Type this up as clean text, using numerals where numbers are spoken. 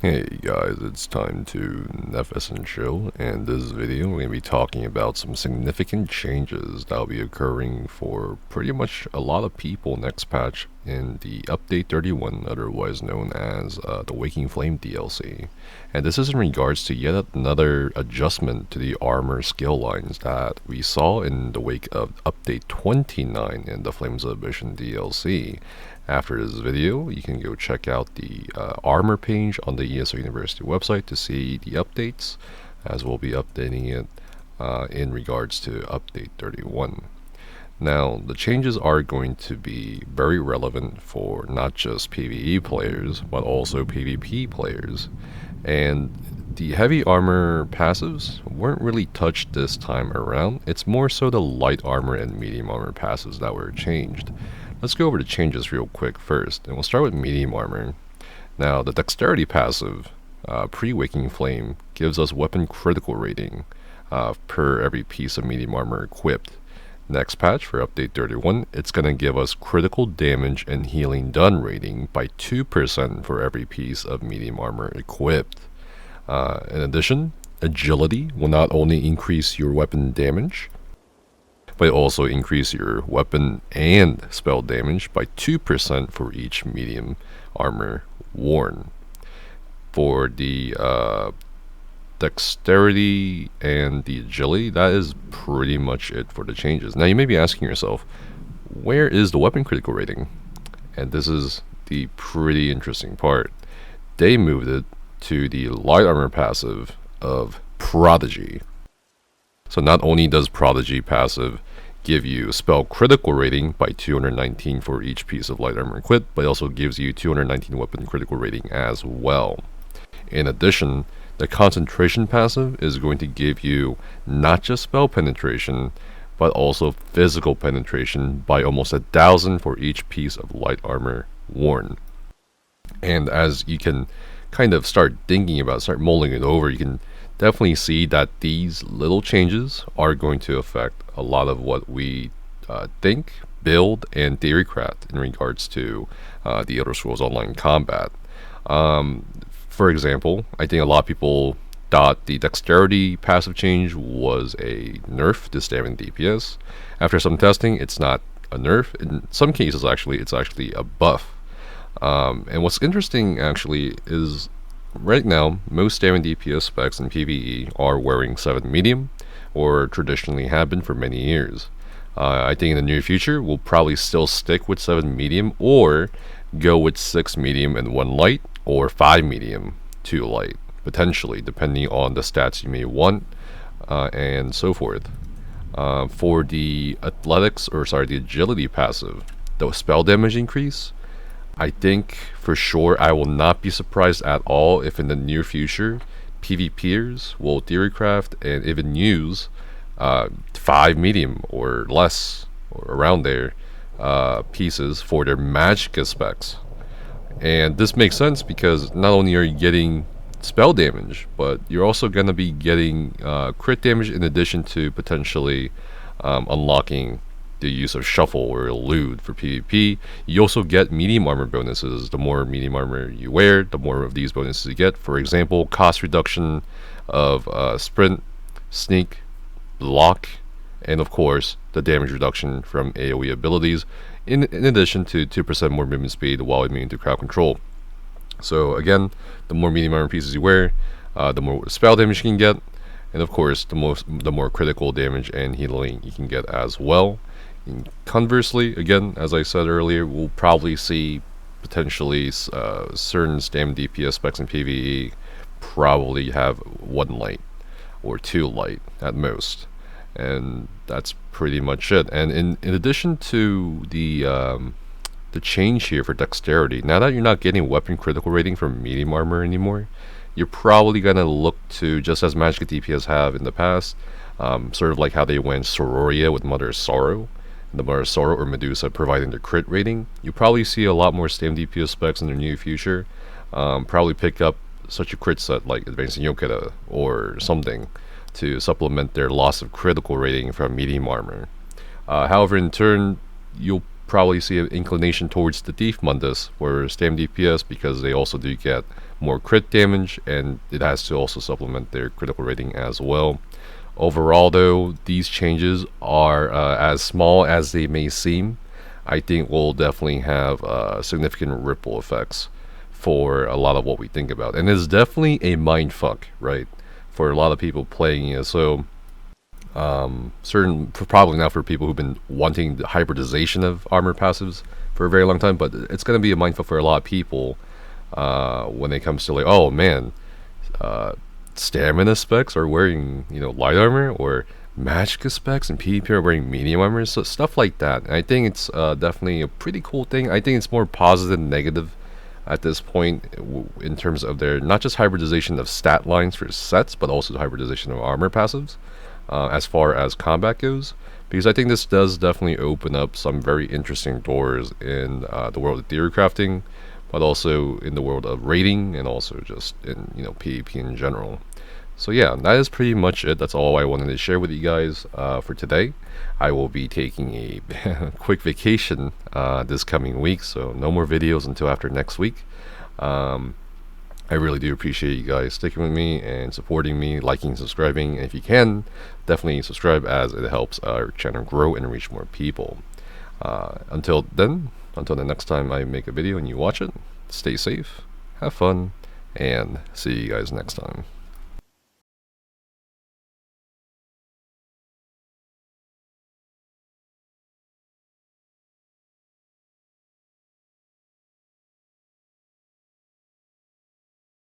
Hey guys, it's time to Nefes and chill, and this video we're going to be talking about some significant changes that will be occurring for pretty much a lot of people next patch in the Update 31, otherwise known as the Waking Flame DLC. And this is in regards to yet another adjustment to the armor skill lines that we saw in the wake of Update 29 in the Flames of Ambition DLC. After this video, you can go check out the armor page on the ESO University website to see the updates, as we'll be updating it in regards to Update 31. Now, the changes are going to be very relevant for not just PvE players, but also PvP players. And the heavy armor passives weren't really touched this time around. It's more so the light armor and medium armor passives that were changed. Let's go over the changes real quick first, and we'll start with medium armor. Now, the dexterity passive, pre-Waking Flame, gives us weapon critical rating per every piece of medium armor equipped. Next patch for Update 31, it's going to give us critical damage and healing done rating by 2% for every piece of medium armor equipped. In addition, agility will not only increase your weapon damage, but also increase your weapon and spell damage by 2% for each medium armor worn. For the dexterity and the agility, that is pretty much it for the changes. Now you may be asking yourself, where is the weapon critical rating? And this is the pretty interesting part. They moved it to the light armor passive of Prodigy. So not only does Prodigy passive give you spell critical rating by 219 for each piece of light armor equipped, but it also gives you 219 weapon critical rating as well. In addition, the concentration passive is going to give you not just spell penetration, but also physical penetration by almost 1,000 for each piece of light armor worn. And as you can kind of start thinking about, start mulling it over, you can definitely see that these little changes are going to affect a lot of what we think, build, and theorycraft in regards to the Elder Scrolls Online combat. For example, I think a lot of people thought the dexterity passive change was a nerf to stabbing DPS. After some testing, it's not a nerf. In some cases, actually, it's actually a buff. And what's interesting, actually, is right now, most stabbing DPS specs in PvE are wearing 7 medium, or traditionally have been for many years. I think in the near future, we'll probably still stick with 7 medium, or go with 6 medium and 1 light, or 5 medium, 2 light, potentially, depending on the stats you may want, and so forth. For the the agility passive, the spell damage increase, I think for sure I will not be surprised at all if in the near future PvPers will theorycraft and even use 5 medium or less, or around there, pieces for their Magicka specs. And this makes sense because not only are you getting spell damage, but you're also going to be getting crit damage in addition to potentially unlocking the use of Shuffle or Elude for PvP. You also get medium armor bonuses. The more medium armor you wear, the more of these bonuses you get. For example, cost reduction of sprint, sneak, block, and of course the damage reduction from AoE abilities, in addition to 2% more movement speed while immune to crowd control. So again, the more medium armor pieces you wear, the more spell damage you can get, and of course the more critical damage and healing you can get as well. And conversely, again, as I said earlier, we'll probably see potentially certain stam DPS specs in PvE probably have 1 light or 2 light at most, and that's pretty much it. And in addition to the change here for dexterity, now that you're not getting weapon critical rating from medium armor anymore, you're probably gonna look to, just as Magicka DPS have in the past, sort of like how they went Sororia with Mother of Sorrow, the Mother of Sorrow or Medusa providing their crit rating. You probably see a lot more stam DPS specs in the near future. Probably pick up such a crit set like Advancing Yokeda or something to supplement their loss of critical rating from medium armor. However, in turn, you'll probably see an inclination towards the Thief Mundus for stam DPS, because they also do get more crit damage, and it has to also supplement their critical rating as well. Overall, though, these changes are as small as they may seem. I think will definitely have significant ripple effects for a lot of what we think about, and it's definitely a mindfuck, right, for a lot of people playing it. So probably not for people who've been wanting the hybridization of armor passives for a very long time, but it's going to be a mindfuck for a lot of people when it comes to, like, oh man, stamina specs are wearing, you know, light armor, or magicka specs and PvP are wearing medium armor, so stuff like that. And I think it's definitely a pretty cool thing. I think it's more positive than negative at this point in terms of their not just hybridization of stat lines for sets, but also the hybridization of armor passives as far as combat goes, because I think this does definitely open up some very interesting doors in the world of theory crafting, but also in the world of raiding, and also just in, you know, PvP in general. So yeah, that is pretty much it. That's all I wanted to share with you guys for today. I will be taking a quick vacation this coming week, so no more videos until after next week. I really do appreciate you guys sticking with me and supporting me, liking, subscribing, and if you can, definitely subscribe, as it helps our channel grow and reach more people. Until the next time I make a video and you watch it, stay safe, have fun, and see you guys next time.